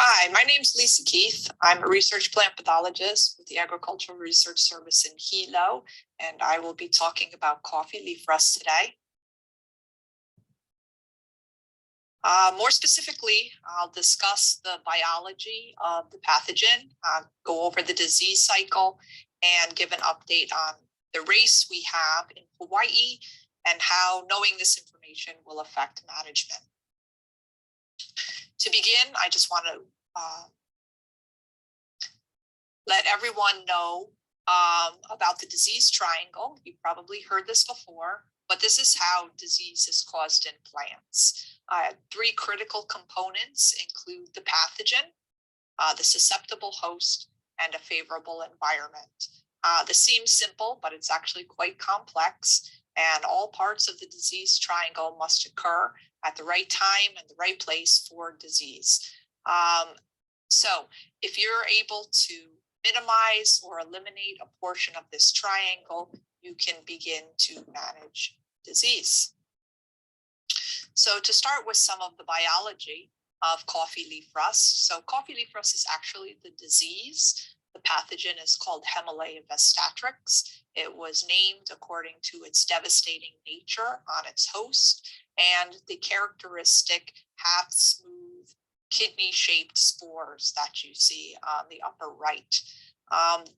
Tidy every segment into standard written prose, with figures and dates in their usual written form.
Hi, my name's Lisa Keith. I'm a research plant pathologist with the Agricultural Research Service in Hilo, and I will be talking about coffee leaf rust today. More specifically, I'll discuss the biology of the pathogen, go over the disease cycle, and give an update on the race we have in Hawaii and how knowing this information will affect management. To begin, I just want to let everyone know about the disease triangle. You've probably heard this before, but this is how disease is caused in plants. Three critical components include the pathogen, the susceptible host, and a favorable environment. This seems simple, but it's actually quite complex, and all parts of the disease triangle must occur at the right time and the right place for disease. So if you're able to minimize or eliminate a portion of this triangle, you can begin to manage disease. So to start with some of the biology of coffee leaf rust. So coffee leaf rust is actually the disease. The pathogen is called Hemolea vestatrix. It was named according to its devastating nature on its host and the characteristic half-smooth kidney-shaped spores that you see on the upper right.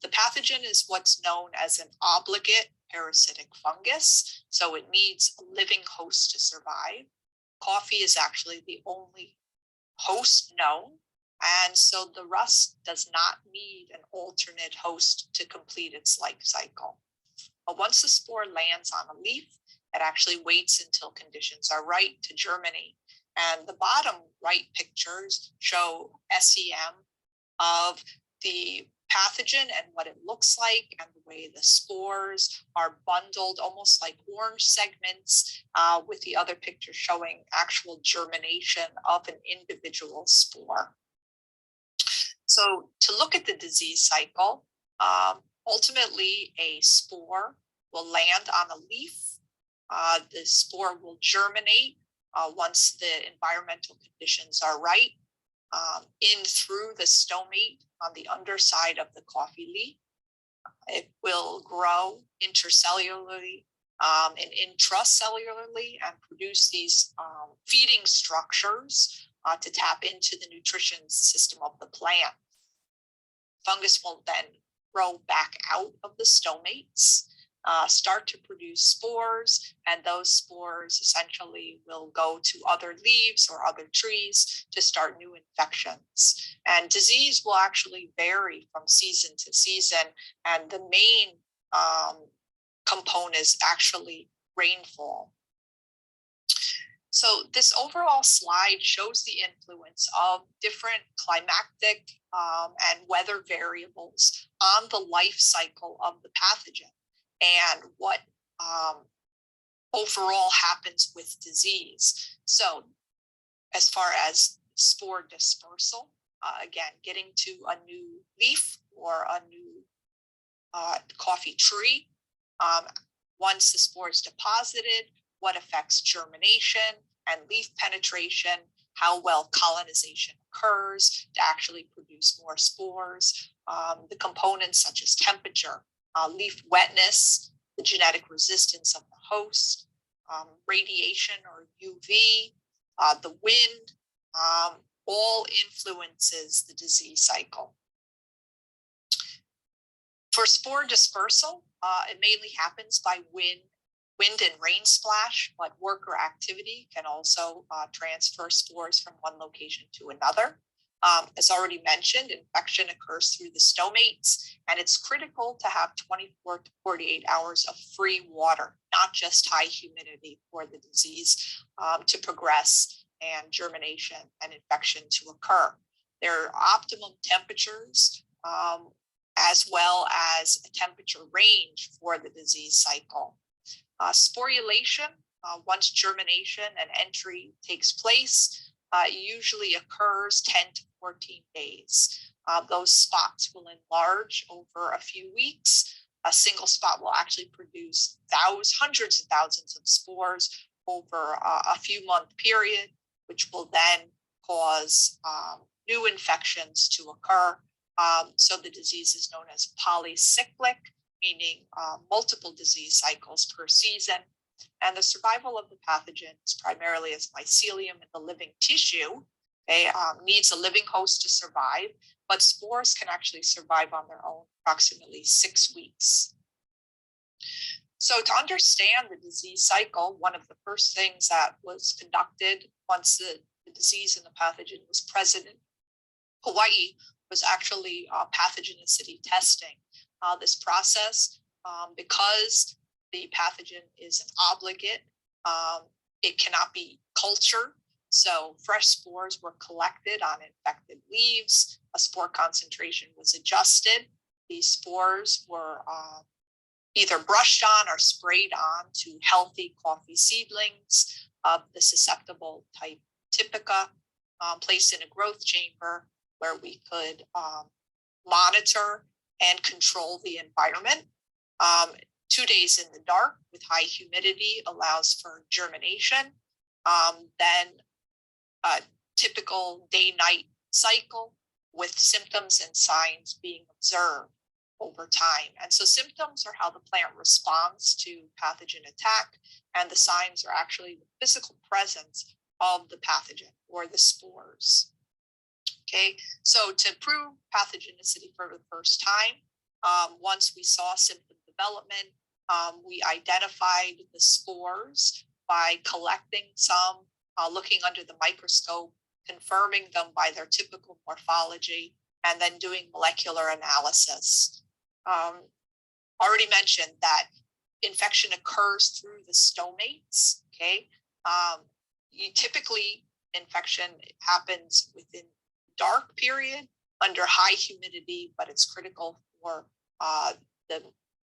The pathogen is what's known as an obligate parasitic fungus, so it needs a living host to survive. Coffee is actually the only host known, and so the rust does not need an alternate host to complete its life cycle. But once the spore lands on a leaf, it actually waits until conditions are right to germinate. And the bottom right pictures show SEM of the pathogen and what it looks like and the way the spores are bundled almost like orange segments, with the other picture showing actual germination of an individual spore. So to look at the disease cycle, ultimately a spore will land on a leaf. The spore will germinate once the environmental conditions are right, in through the stomate on the underside of the coffee leaf. It will grow intercellularly and intracellularly and produce these feeding structures to tap into the nutrition system of the plant. Fungus will then grow back out of the stomates, start to produce spores, and those spores essentially will go to other leaves or other trees to start new infections. And disease will actually vary from season to season, and the main component is actually rainfall. So this overall slide shows the influence of different climatic and weather variables on the life cycle of the pathogen and what overall happens with disease. So as far as spore dispersal, again, getting to a new leaf or a new coffee tree, once the spore is deposited, what affects germination and leaf penetration, how well colonization occurs to actually produce more spores, the components such as temperature, leaf wetness, the genetic resistance of the host, radiation or UV, the wind, all influences the disease cycle. For spore dispersal, it mainly happens by wind and rain splash, but worker activity can also transfer spores from one location to another. As already mentioned, infection occurs through the stomates, and it's critical to have 24 to 48 hours of free water, not just high humidity for the disease to progress and germination and infection to occur. There are optimum temperatures as well as a temperature range for the disease cycle. Sporulation, once germination and entry takes place, usually occurs 10 to 14 days. Those spots will enlarge over a few weeks. A single spot will actually produce hundreds of thousands of spores over a few month period, which will then cause new infections to occur. So the disease is known as polycyclic, meaning multiple disease cycles per season. And the survival of the pathogen is primarily as mycelium in the living tissue. It needs a living host to survive, but spores can actually survive on their own approximately 6 weeks. So to understand the disease cycle, one of the first things that was conducted once the disease and the pathogen was present in Hawaii was actually pathogenicity testing. This process, because the pathogen is an obligate, it cannot be cultured. So fresh spores were collected on infected leaves. A spore concentration was adjusted. These spores were either brushed on or sprayed on to healthy coffee seedlings of the susceptible type Typica, placed in a growth chamber where we could monitor and control the environment. 2 days in the dark with high humidity allows for germination. Then a typical day-night cycle with symptoms and signs being observed over time. And so symptoms are how the plant responds to pathogen attack, and the signs are actually the physical presence of the pathogen or the spores. Okay, so to prove pathogenicity for the first time, once we saw symptom development, we identified the spores by collecting some, looking under the microscope, confirming them by their typical morphology, and then doing molecular analysis. Already mentioned that infection occurs through the stomates. Okay, typically infection happens within dark period under high humidity, but it's critical for the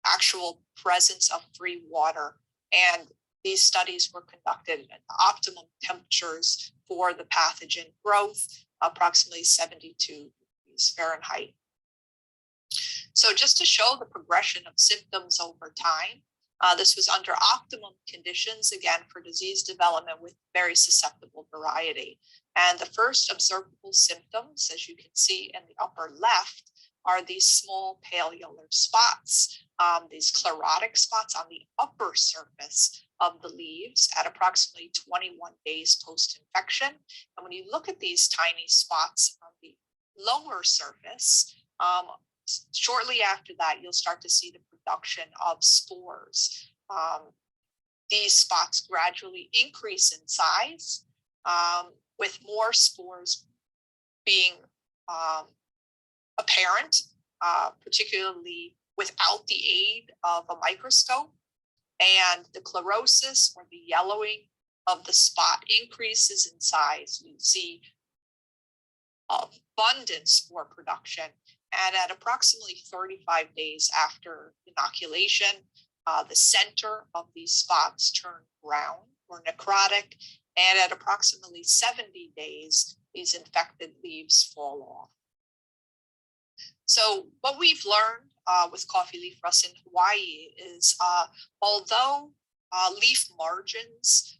actual presence of free water. And these studies were conducted at optimum temperatures for the pathogen growth, approximately 72 degrees Fahrenheit. So just to show the progression of symptoms over time, this was under optimum conditions, again, for disease development with very susceptible variety. And the first observable symptoms, as you can see in the upper left, are these small pale yellow spots, these chlorotic spots on the upper surface of the leaves at approximately 21 days post-infection. And when you look at these tiny spots on the lower surface, shortly after that, you'll start to see the production of spores. These spots gradually increase in size, with more spores being apparent, particularly without the aid of a microscope. And the chlorosis, or the yellowing of the spot, increases in size. You see abundant spore production. And at approximately 35 days after inoculation, the center of these spots turn brown or necrotic. And at approximately 70 days, these infected leaves fall off. So what we've learned with coffee leaf rust in Hawaii is although leaf margins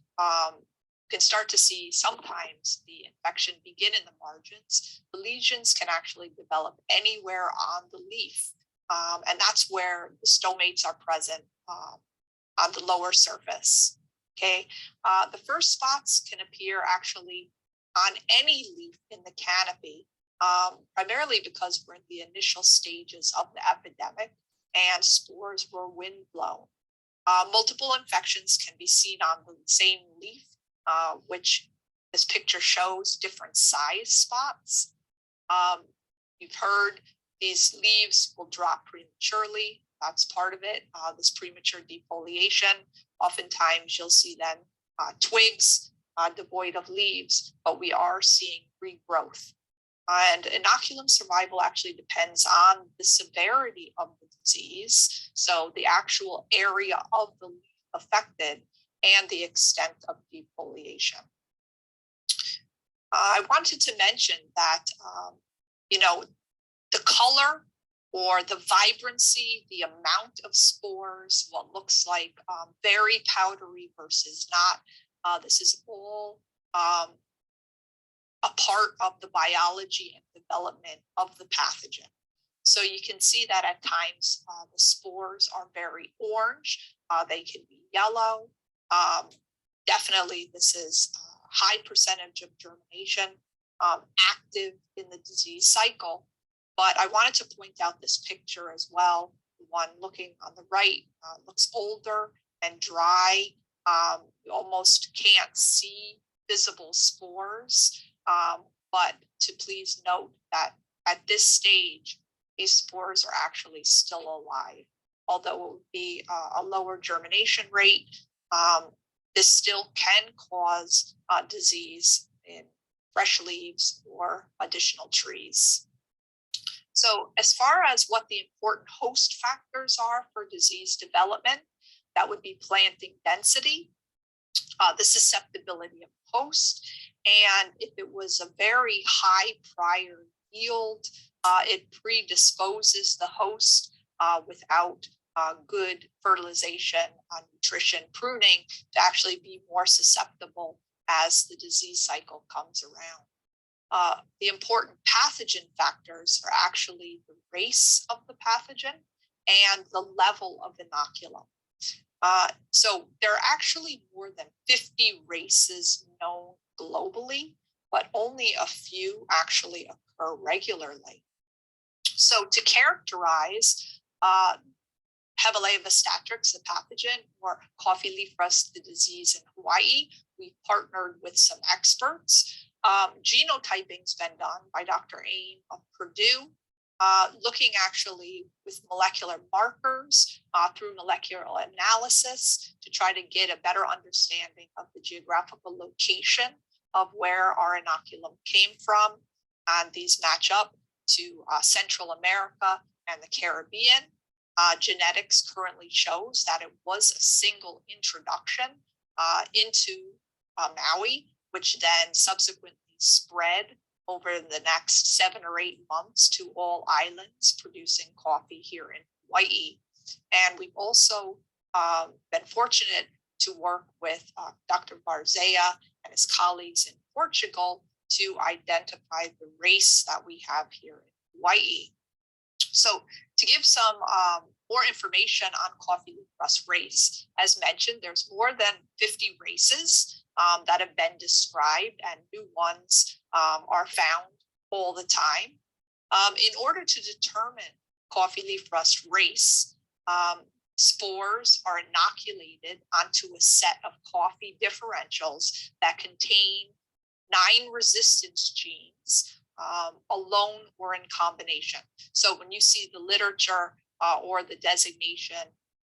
can start to see sometimes the infection begin in the margins, the lesions can actually develop anywhere on the leaf. And that's where the stomates are present on the lower surface. Okay, the first spots can appear actually on any leaf in the canopy, primarily because we're in the initial stages of the epidemic and spores were windblown. Multiple infections can be seen on the same leaf, which this picture shows different size spots. You've heard these leaves will drop prematurely. That's part of it, this premature defoliation. Oftentimes you'll see then twigs devoid of leaves, but we are seeing regrowth. And inoculum survival actually depends on the severity of the disease, so the actual area of the leaf affected and the extent of defoliation. I wanted to mention that, the color or the vibrancy, the amount of spores, what looks like very powdery versus not. This is all a part of the biology and development of the pathogen. So you can see that at times the spores are very orange. They can be yellow. Definitely, this is a high percentage of germination, active in the disease cycle. But I wanted to point out this picture as well. The one looking on the right looks older and dry. You almost can't see visible spores. But to please note that at this stage, these spores are actually still alive. Although it would be a lower germination rate, this still can cause disease in fresh leaves or additional trees. So as far as what the important host factors are for disease development, that would be planting density, the susceptibility of host, and if it was a very high prior yield, it predisposes the host without good fertilization, nutrition, pruning to actually be more susceptible as the disease cycle comes around. The important pathogen factors are actually the race of the pathogen and the level of inoculum. So there are actually more than 50 races known globally, but only a few actually occur regularly. So to characterize Hemolyia vistatrix, the pathogen, or coffee leaf rust, the disease in Hawaii, we partnered with some experts. Genotyping's been done by Dr. Aim of Purdue, looking actually with molecular markers through molecular analysis to try to get a better understanding of the geographical location of where our inoculum came from. And these match up to Central America and the Caribbean. Genetics currently shows that it was a single introduction into Maui, which then subsequently spread over the next 7 or 8 months to all islands producing coffee here in Hawaii. And we've also been fortunate to work with Dr. Barzea and his colleagues in Portugal to identify the race that we have here in Hawaii. So to give some more information on coffee leaf rust race, as mentioned, there's more than 50 races that have been described, and new ones are found all the time. In order to determine coffee leaf rust race, spores are inoculated onto a set of coffee differentials that contain 9 resistance genes, alone or in combination. So when you see the literature or the designation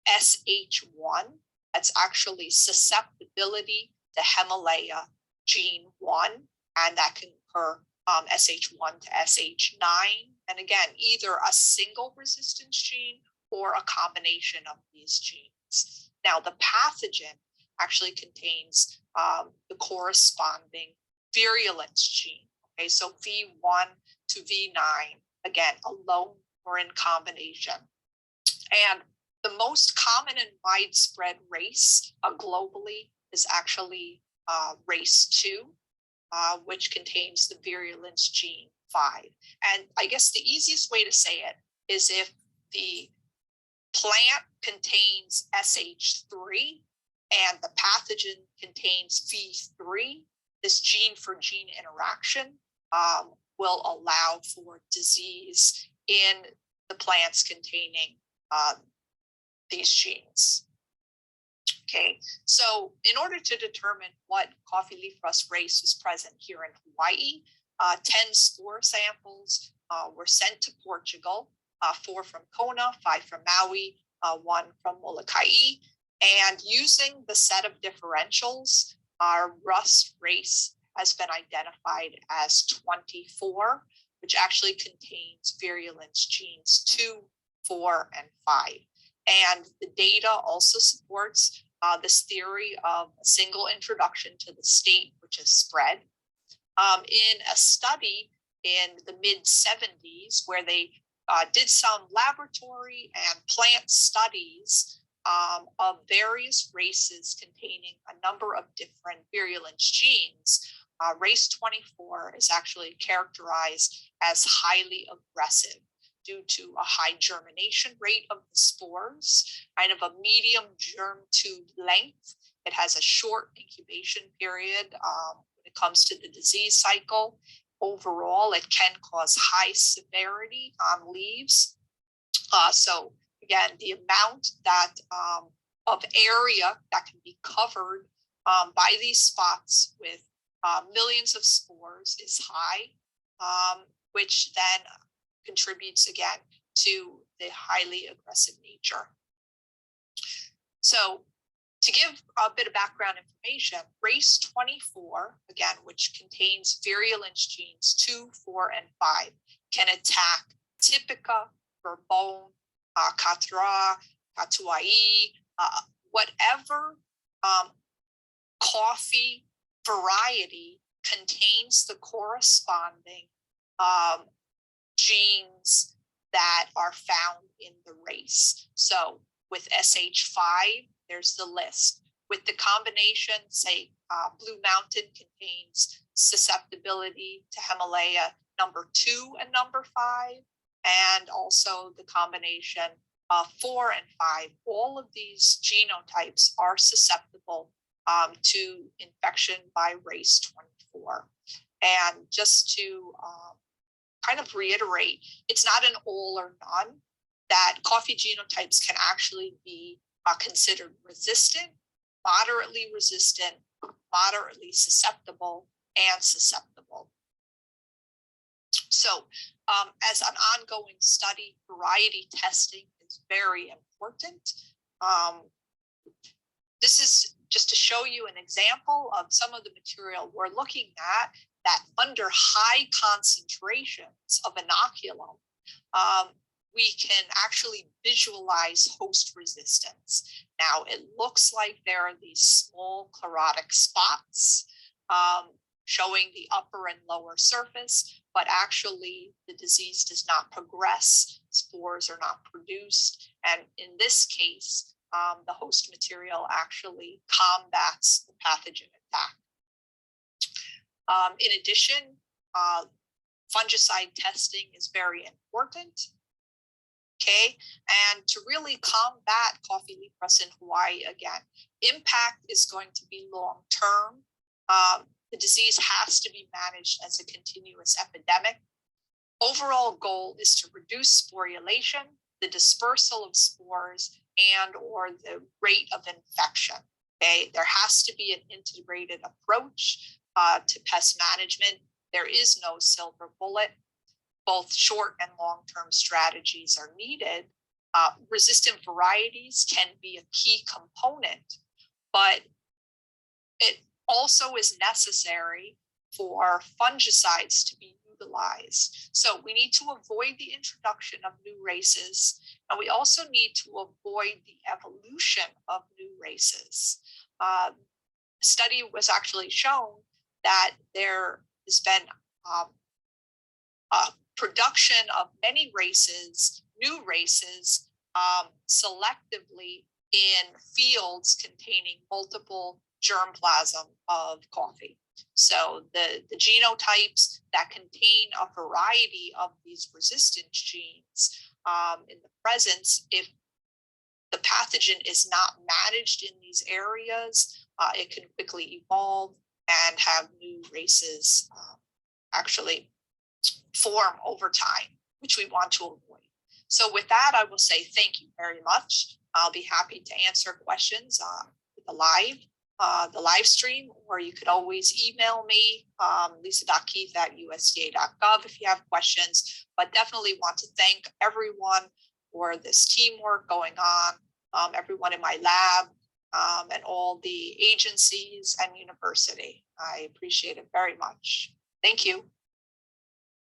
SH1, that's actually susceptibility to Hemolyia gene 1, and that can occur SH1 to SH9. And again, either a single resistance gene or a combination of these genes. Now, the pathogen actually contains the corresponding virulence gene. Okay, so V1 to V9, again, alone or in combination. And the most common and widespread race globally is actually race 2, which contains the virulence gene 5. And I guess the easiest way to say it is if the plant contains SH3 and the pathogen contains V3, this gene for gene interaction will allow for disease in the plants containing these genes. Okay, so in order to determine what coffee leaf rust race was present here in Hawaii, 10 spore samples were sent to Portugal, 4 from Kona, 5 from Maui, 1 from Molokai. And using the set of differentials, our rust race has been identified as 24, which actually contains virulence genes 2, 4, and 5. And the data also supports this theory of a single introduction to the state, which is spread. In a study in the mid-70s where they did some laboratory and plant studies of various races containing a number of different virulence genes, race 24 is actually characterized as highly aggressive due to a high germination rate of the spores, kind of a medium germ tube length. It has a short incubation period when it comes to the disease cycle. Overall, it can cause high severity on leaves. So again, the amount that of area that can be covered by these spots with millions of spores is high, which then contributes again to the highly aggressive nature. So to give a bit of background information, race 24, again, which contains virulence genes 2, 4, and 5, can attack Typica, Bourbon, Catra, Catuai, whatever coffee variety contains the corresponding genes that are found in the race. So with SH5, there's the list. With the combination, say Blue Mountain contains susceptibility to Himalaya number 2 and number 5, and also the combination 4 and 5. All of these genotypes are susceptible to infection by race 24. And just to kind of reiterate, it's not an all or none, that coffee genotypes can actually be considered resistant, moderately susceptible, and susceptible. So as an ongoing study, variety testing is very important. This is just to show you an example of some of the material we're looking at that under high concentrations of inoculum, we can actually visualize host resistance. Now, it looks like there are these small chlorotic spots showing the upper and lower surface, but actually the disease does not progress, spores are not produced, and in this case, the host material actually combats the pathogen attack. In addition, fungicide testing is very important. Okay, and to really combat coffee leaf rust in Hawaii, again, impact is going to be long-term. The disease has to be managed as a continuous epidemic. Overall goal is to reduce sporulation, the dispersal of spores, and or the rate of infection. Okay, there has to be an integrated approach to pest management. There is no silver bullet. Both short and long-term strategies are needed. Resistant varieties can be a key component, but it also is necessary for fungicides to be utilized. So we need to avoid the introduction of new races, and we also need to avoid the evolution of new races. A study was actually shown that there has been production of many races, new races, selectively in fields containing multiple germplasm of coffee. So the genotypes that contain a variety of these resistance genes in the presence, if the pathogen is not managed in these areas, it can quickly evolve and have new races actually form over time, which we want to avoid. So with that, I will say thank you very much. I'll be happy to answer questions with the live stream, or you could always email me, lisa.keith@usda.gov if you have questions, but definitely want to thank everyone for this teamwork going on, everyone in my lab, and all the agencies and university. I appreciate it very much. Thank you.